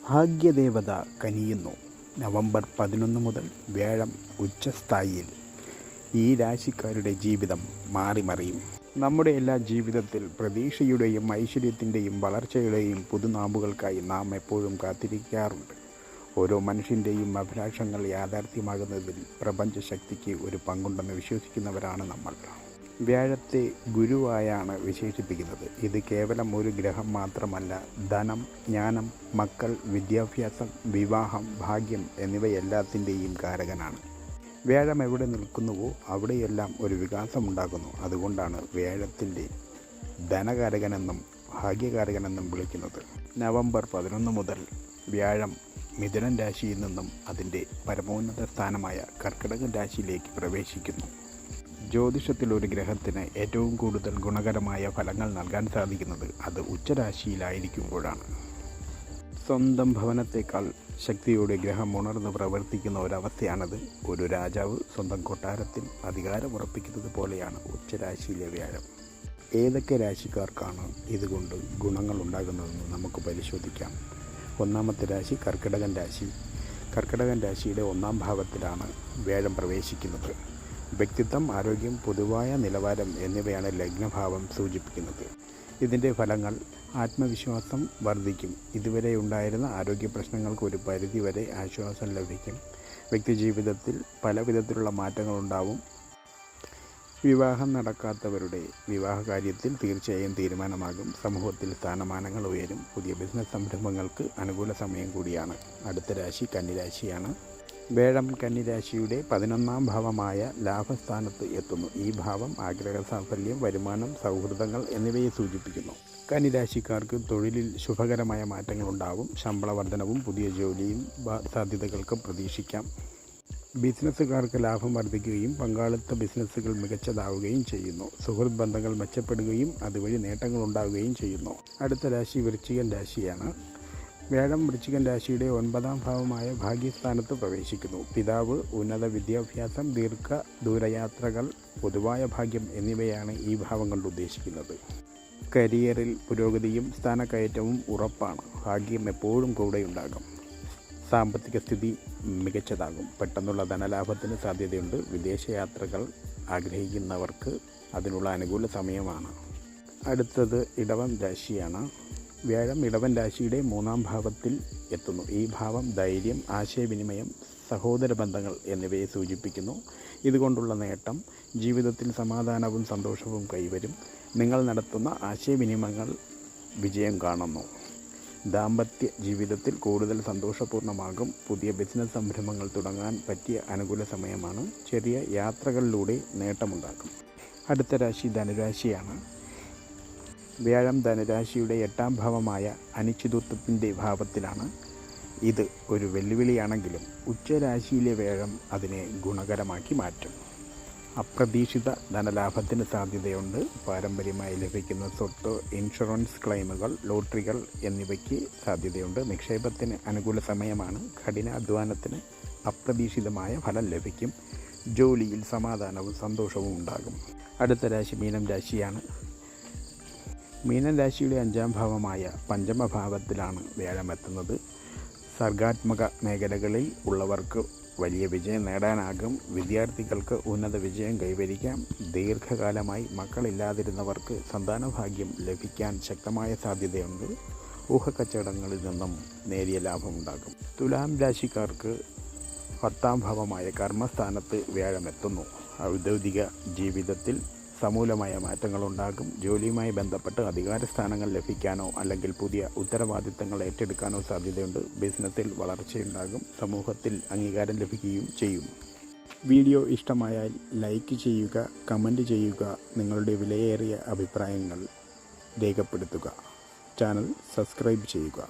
Bhagyadevatha കനിയുന്നു. November 11 മുതൽ വ്യാഴം ഉച്ചസ്ഥായിയിൽ. ഈ രാശിക്കാരുടെ ജീവിതം മാറിമറിയും. നമ്മുടെ എല്ലാ ജീവിതത്തിൽ പ്രതീക്ഷയുടെയും ഐശ്വര്യത്തിൻ്റെയും വളർച്ചയുടെയും പുതുനാമ്പുകൾക്കായി നാം എപ്പോഴും കാത്തിരിക്കാറുണ്ട്. ഓരോ മനുഷ്യൻ്റെയും അഭിലാഷങ്ങൾ യാഥാർത്ഥ്യമാകുന്നതിൽ പ്രപഞ്ചശക്തിക്ക് ഒരു പങ്കുണ്ടെന്ന് വിശ്വസിക്കുന്നവരാണ് നമ്മൾ. വ്യാഴത്തെ ഗുരുവായാണ് വിശേഷിപ്പിക്കുന്നത്. ഇത് കേവലം ഒരു ഗ്രഹം മാത്രമല്ല, ധനം, ജ്ഞാനം, മക്കൾ, വിദ്യാഭ്യാസം, വിവാഹം, ഭാഗ്യം എന്നിവയെല്ലാത്തിൻ്റെയും കാരകനാണ്. വ്യാഴം എവിടെ നിൽക്കുന്നുവോ അവിടെയെല്ലാം ഒരു വികാസമുണ്ടാകുന്നു. അതുകൊണ്ടാണ് വ്യാഴത്തിൻ്റെ ധനകാരകനെന്നും ഭാഗ്യകാരകനെന്നും വിളിക്കുന്നത്. നവംബർ 11 മുതൽ വ്യാഴം മിഥുനം രാശിയിൽ നിന്നും അതിൻ്റെ പരമോന്നത സ്ഥാനമായ കർക്കിടക രാശിയിലേക്ക് പ്രവേശിക്കുന്നു. ജ്യോതിഷത്തിൽ ഒരു ഗ്രഹത്തിന് ഏറ്റവും കൂടുതൽ ഗുണകരമായ ഫലങ്ങൾ നൽകാൻ സാധിക്കുന്നത് അത് ഉച്ചരാശിയിലായിരിക്കുമ്പോഴാണ്. സ്വന്തം ഭവനത്തേക്കാൾ ശക്തിയോടെ ഗ്രഹം ഉണർന്ന് പ്രവർത്തിക്കുന്ന ഒരവസ്ഥയാണത്. ഒരു രാജാവ് സ്വന്തം കൊട്ടാരത്തിൽ അധികാരമുറപ്പിക്കുന്നത് പോലെയാണ് ഉച്ചരാശിയിലെ വ്യാഴം. ഏതൊക്കെ രാശിക്കാർക്കാണ് ഇതുകൊണ്ട് ഗുണങ്ങൾ ഉണ്ടാകുന്നതെന്ന് നമുക്ക് പരിശോധിക്കാം. ഒന്നാമത്തെ രാശി കർക്കിടകൻ രാശി. കർക്കിടകൻ രാശിയുടെ 1-ാം ഭാവത്തിലാണ് വ്യാഴം പ്രവേശിക്കുന്നത്. വ്യക്തിത്വം, ആരോഗ്യം, പൊതുവായ നിലവാരം എന്നിവയാണ് ലഗ്നഭാവം സൂചിപ്പിക്കുന്നത്. ഇതിൻ്റെ ഫലങ്ങൾ: ആത്മവിശ്വാസം വർദ്ധിക്കും. ഇതുവരെ ഉണ്ടായിരുന്ന ആരോഗ്യ പ്രശ്നങ്ങൾക്ക് ഒരു പരിധിവരെ ആശ്വാസം ലഭിക്കും. വ്യക്തിജീവിതത്തിൽ പല വിധത്തിലുള്ള മാറ്റങ്ങളുണ്ടാവും. വിവാഹം നടക്കാത്തവരുടെ വിവാഹകാര്യത്തിൽ തീർച്ചയായും തീരുമാനമാകും. സമൂഹത്തിൽ സ്ഥാനമാനങ്ങൾ ഉയരും. പുതിയ ബിസിനസ് സംരംഭങ്ങൾക്ക് അനുകൂല സമയം കൂടിയാണ്. അടുത്ത രാശി കന്നിരാശിയാണ്. വ്യാഴം കന്നിരാശിയുടെ 11-ാം ഭാവമായ ലാഭസ്ഥാനത്ത് എത്തുന്നു. ഈ ഭാവം ആഗ്രഹ സാഫല്യം, വരുമാനം, സൗഹൃദങ്ങൾ എന്നിവയെ സൂചിപ്പിക്കുന്നു. കന്നിരാശിക്കാർക്ക് തൊഴിലിൽ ശുഭകരമായ മാറ്റങ്ങളുണ്ടാവും. ശമ്പള വർധനവും പുതിയ ജോലിയും സാധ്യതകൾക്ക് പ്രതീക്ഷിക്കാം. ബിസിനസ്സുകാർക്ക് ലാഭം വർദ്ധിക്കുകയും പങ്കാളിത്ത ബിസിനസ്സുകൾ മികച്ചതാവുകയും ചെയ്യുന്നു. സുഹൃത്ത് ബന്ധങ്ങൾ മെച്ചപ്പെടുകയും അതുവഴി നേട്ടങ്ങൾ ഉണ്ടാവുകയും ചെയ്യുന്നു. അടുത്ത രാശി വൃശ്ചികൻ രാശിയാണ്. വ്യാഴം വൃശ്ചികൻ രാശിയുടെ 9-ാം ഭാവമായ ഭാഗ്യസ്ഥാനത്ത് പ്രവേശിക്കുന്നു. പിതാവ്, ഉന്നത വിദ്യാഭ്യാസം, ദൂരയാത്രകൾ, പൊതുവായ ഭാഗ്യം എന്നിവയാണ് ഈ ഭാവം കൊണ്ട് ഉദ്ദേശിക്കുന്നത്. കരിയറിൽ പുരോഗതിയും സ്ഥാനക്കയറ്റവും ഉറപ്പാണ്. ഭാഗ്യം എപ്പോഴും കൂടെയുണ്ടാകും. സാമ്പത്തിക സ്ഥിതി മികച്ചതാകും. പെട്ടെന്നുള്ള ധനലാഭത്തിന് സാധ്യതയുണ്ട്. വിദേശയാത്രകൾ ആഗ്രഹിക്കുന്നവർക്ക് അതിനുള്ള അനുകൂല സമയമാണ്. അടുത്തത് ഇടവം രാശിയാണ്. വ്യാഴം ഇടവൻ രാശിയുടെ 3-ാം ഭാവത്തിൽ എത്തുന്നു. ഈ ഭാവം ധൈര്യം, ആശയവിനിമയം, സഹോദര ബന്ധങ്ങൾ എന്നിവയെ സൂചിപ്പിക്കുന്നു. ഇതുകൊണ്ടുള്ള നേട്ടം: ജീവിതത്തിൽ സമാധാനവും സന്തോഷവും കൈവരും. നിങ്ങൾ നടത്തുന്ന ആശയവിനിമയങ്ങൾ വിജയം കാണുന്നു. ദാമ്പത്യ ജീവിതത്തിൽ കൂടുതൽ സന്തോഷപൂർണ്ണമാകും. പുതിയ ബിസിനസ് സംരംഭങ്ങൾ തുടങ്ങാൻ പറ്റിയ അനുകൂല സമയമാണ്. ചെറിയ യാത്രകളിലൂടെ നേട്ടമുണ്ടാക്കും. അടുത്ത രാശി ധനുരാശിയാണ്. വ്യാഴം ധനുരാശിയുടെ 8-ാം ഭാവമായ അനിശ്ചിതത്വത്തിൻ്റെ ഭാവത്തിലാണ്. ഇത് ഒരു വെല്ലുവിളിയാണെങ്കിലും ഉച്ചരാശിയിലെ വ്യാഴം അതിനെ ഗുണകരമാക്കി മാറ്റും. അപ്രതീക്ഷിത ധനലാഭത്തിന് സാധ്യതയുണ്ട്. പാരമ്പര്യമായി ലഭിക്കുന്ന സ്വത്ത്, ഇൻഷുറൻസ് ക്ലെയിമുകൾ, ലോട്ടറികൾ എന്നിവയ്ക്ക് സാധ്യതയുണ്ട്. നിക്ഷേപത്തിന് അനുകൂല സമയമാണ്. കഠിനാധ്വാനത്തിന് അപ്രതീക്ഷിതമായ ഫലം ലഭിക്കും. ജോലിയിൽ സമാധാനവും സന്തോഷവും ഉണ്ടാകും. അടുത്ത രാശി മീനം രാശിയാണ്. മീനൻ രാശിയുടെ 5-ാം ഭാവമായ പഞ്ചമഭാവത്തിലാണ് വ്യാഴം എത്തുന്നത്. സർഗാത്മക മേഖലകളിൽ ഉള്ളവർക്ക് വലിയ വിജയം നേടാനാകും. വിദ്യാർത്ഥികൾക്ക് ഉന്നത വിജയം കൈവരിക്കാം. ദീർഘകാലമായി മക്കളില്ലാതിരുന്നവർക്ക് സന്താനഭാഗ്യം ലഭിക്കാൻ ശക്തമായ സാധ്യതയുണ്ട്. ഊഹക്കച്ചവടങ്ങളിൽ നിന്നും നേരിയ ലാഭമുണ്ടാകും. തുലാം രാശിക്കാർക്ക് 10-ാം ഭാവമായ കർമ്മസ്ഥാനത്ത് വ്യാഴം എത്തുന്നു. ഔദ്യോഗിക ജീവിതത്തിൽ സമൂലമായ മാറ്റങ്ങളുണ്ടാകും. ജോലിയുമായി ബന്ധപ്പെട്ട് അധികാരസ്ഥാനങ്ങൾ ലഭിക്കാനോ അല്ലെങ്കിൽ പുതിയ ഉത്തരവാദിത്തങ്ങൾ ഏറ്റെടുക്കാനോ സാധ്യതയുണ്ട്. ബിസിനസ്സിൽ വളർച്ചയുണ്ടാകും. സമൂഹത്തിൽ അംഗീകാരം ലഭിക്കുകയും ചെയ്യും. വീഡിയോ ഇഷ്ടമായാൽ ലൈക്ക് ചെയ്യുക, കമൻറ്റ് ചെയ്യുക, നിങ്ങളുടെ വിലയേറിയ അഭിപ്രായങ്ങൾ രേഖപ്പെടുത്തുക. ചാനൽ സബ്സ്ക്രൈബ് ചെയ്യുക.